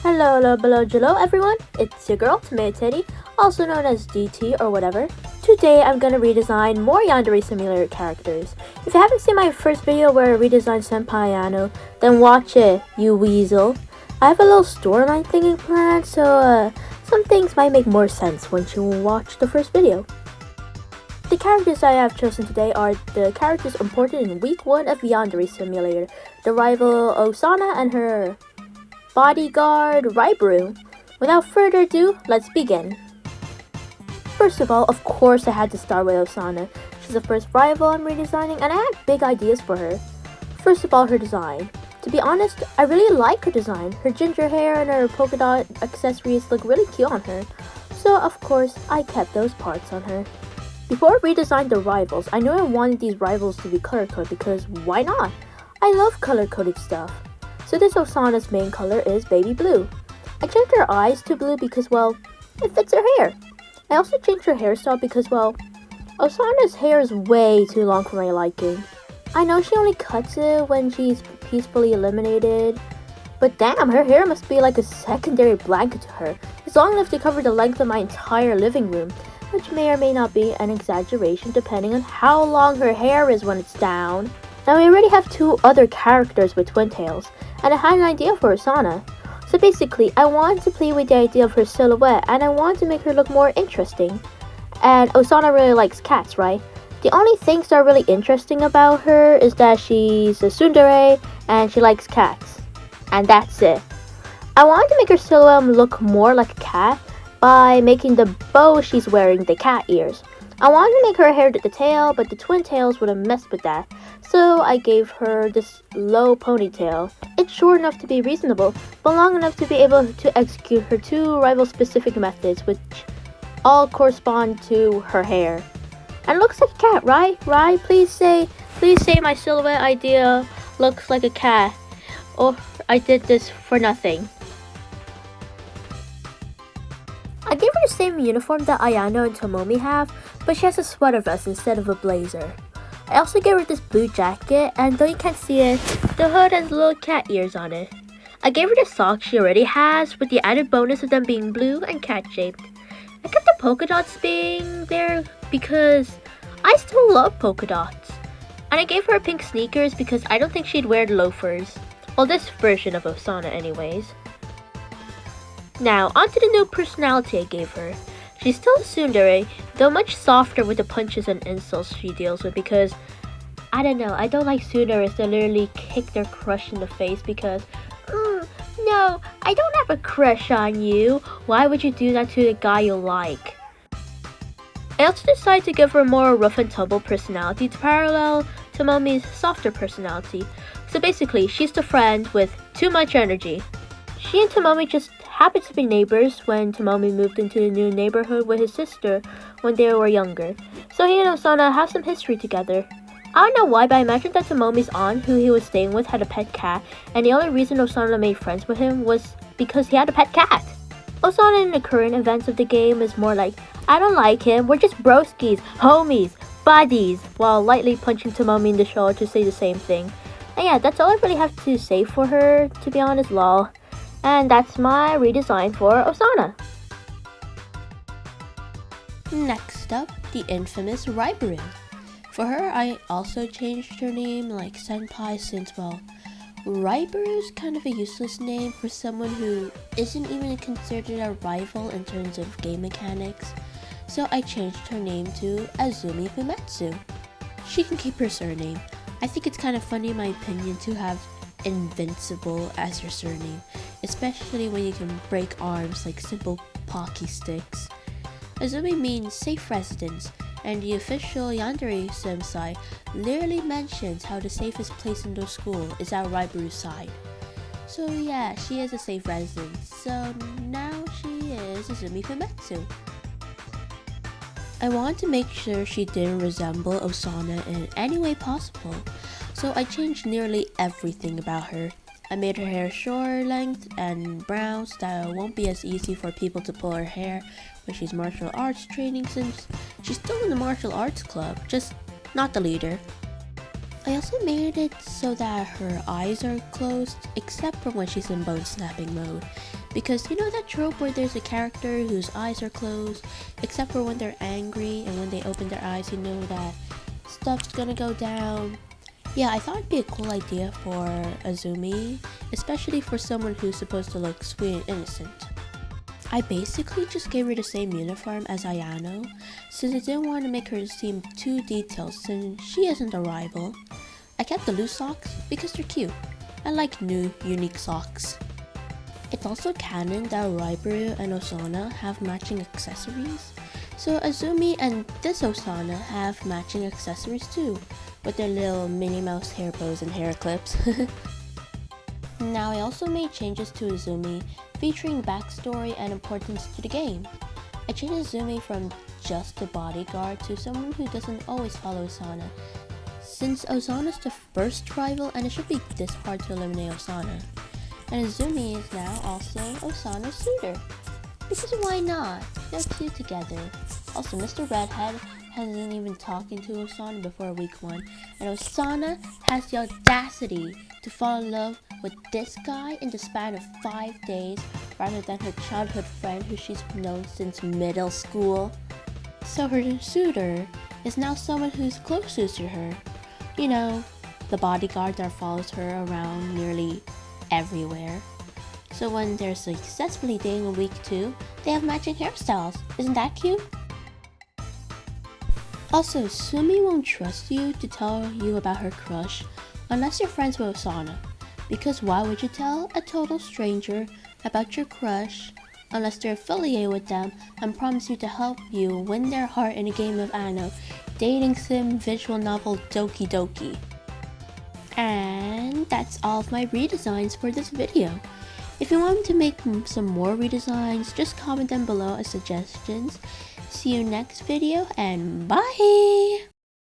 Hello everyone, it's your girl, Tomato Teddy, also known as DT or whatever. Today I'm gonna redesign more Yandere Simulator characters. If you haven't seen my first video where I redesigned Senpai Yano, then watch it, you weasel. I have a little storyline thingy planned, so some things might make more sense once you watch the first video. The characters I have chosen today are the characters important in week 1 of Yandere Simulator, the rival Osana and her bodyguard Raibaru. Without further ado, let's begin. First of all, of course I had to start with Osana. She's the first rival I'm redesigning and I had big ideas for her. First of all, her design. To be honest, I really like her design. Her ginger hair and her polka dot accessories look really cute on her. So of course, I kept those parts on her. Before I redesigned the rivals, I knew I wanted these rivals to be color-coded because why not? I love color-coded stuff. So this Osana's main color is baby blue. I changed her eyes to blue because, well, it fits her hair. I also changed her hairstyle because, well, Osana's hair is way too long for my liking. I know she only cuts it when she's peacefully eliminated, but damn, her hair must be like a secondary blanket to her. It's long enough to cover the length of my entire living room, which may or may not be an exaggeration depending on how long her hair is when it's down. Now we already have 2 other characters with twin tails, and I had an idea for Osana. So basically, I wanted to play with the idea of her silhouette and I wanted to make her look more interesting. And Osana really likes cats, right? The only things that are really interesting about her is that she's a tsundere and she likes cats. And that's it. I wanted to make her silhouette look more like a cat by making the bow she's wearing the cat ears. I wanted to make her hair the tail, but the twin tails would have messed with that. So I gave her this low ponytail. It's short enough to be reasonable, but long enough to be able to execute her 2 rival-specific methods, which all correspond to her hair. And it looks like a cat, right? Right? Please say my silhouette idea looks like a cat, or I did this for nothing. I gave her the same uniform that Ayano and Tomomi have, but she has a sweater vest instead of a blazer. I also gave her this blue jacket, and though you can't see it, the hood has little cat ears on it. I gave her the socks she already has, with the added bonus of them being blue and cat-shaped. I kept the polka dots being there because I still love polka dots. And I gave her pink sneakers because I don't think she'd wear the loafers. Well, this version of Osana anyways. Now, onto the new personality I gave her. She's still a tsundere, though much softer with the punches and insults she deals with because, I don't know, I don't like tsunderes that literally kick their crush in the face because, no, I don't have a crush on you. Why would you do that to the guy you like? I also decided to give her a more rough and tumble personality to parallel Tomomi's softer personality. So basically, she's the friend with too much energy. She and Tomomi just happened to be neighbors when Tomomi moved into the new neighborhood with his sister when they were younger. So he and Osana have some history together. I don't know why, but I imagine that Tomomi's aunt, who he was staying with, had a pet cat, and the only reason Osana made friends with him was because he had a pet cat. Osana in the current events of the game is more like, I don't like him, we're just broskies, homies, buddies, while lightly punching Tomomi in the shoulder to say the same thing. And yeah, that's all I really have to say for her, to be honest, lol. And that's my redesign for Osana. Next up, the infamous Raibaru. For her, I also changed her name like Senpai since, well, Raibaru is kind of a useless name for someone who isn't even considered a rival in terms of game mechanics. So I changed her name to Uzumi Fumetsu. She can keep her surname. I think it's kind of funny in my opinion to have invincible as your surname, especially when you can break arms like simple pocky sticks. Uzumi means safe residence, and the official Yandere sim site literally mentions how the safest place in the school is at Raibaru's side. So yeah, she is a safe residence, so now she is Uzumi Fumetsu. I wanted to make sure she didn't resemble Osana in any way possible, so I changed nearly everything about her. I made her hair short length and brown so that it won't be as easy for people to pull her hair when she's martial arts training since she's still in the martial arts club, just not the leader. I also made it so that her eyes are closed except for when she's in bone snapping mode, Because you know that trope where there's a character whose eyes are closed, except for when they're angry, and when they open their eyes you know that stuff's gonna go down. Yeah, I thought it'd be a cool idea for Uzumi, especially for someone who's supposed to look sweet and innocent. I basically just gave her the same uniform as Ayano, since I didn't want to make her seem too detailed since she isn't a rival. I kept the loose socks because they're cute. I like new, unique socks. It's also canon that Raibaru and Osana have matching accessories, so Uzumi and this Osana have matching accessories too, with their little Minnie Mouse hair bows and hair clips. Now I also made changes to Uzumi featuring backstory and importance to the game. I changed Uzumi from just a bodyguard to someone who doesn't always follow Osana, since Osana's the first rival and it should be this hard to eliminate Osana. And Uzumi is now also Osana's suitor, because why not? They're cute together. Also, Mr. Redhead hasn't even talking to Osana before week 1, and Osana has the audacity to fall in love with this guy in the span of 5 days rather than her childhood friend who she's known since middle school. So her suitor is now someone who's closest to her. You know, the bodyguard that follows her around nearly everywhere. So when they're successfully dating in week 2, they have matching hairstyles. Isn't that cute? Also, Sumi won't trust you to tell you about her crush unless you're friends with Osana. Because why would you tell a total stranger about your crush unless they're affiliated with them and promise you to help you win their heart in a game of Anno, dating sim visual novel Doki Doki. And that's all of my redesigns for this video. If you want me to make some more redesigns, just comment them below as suggestions. See you next video and bye!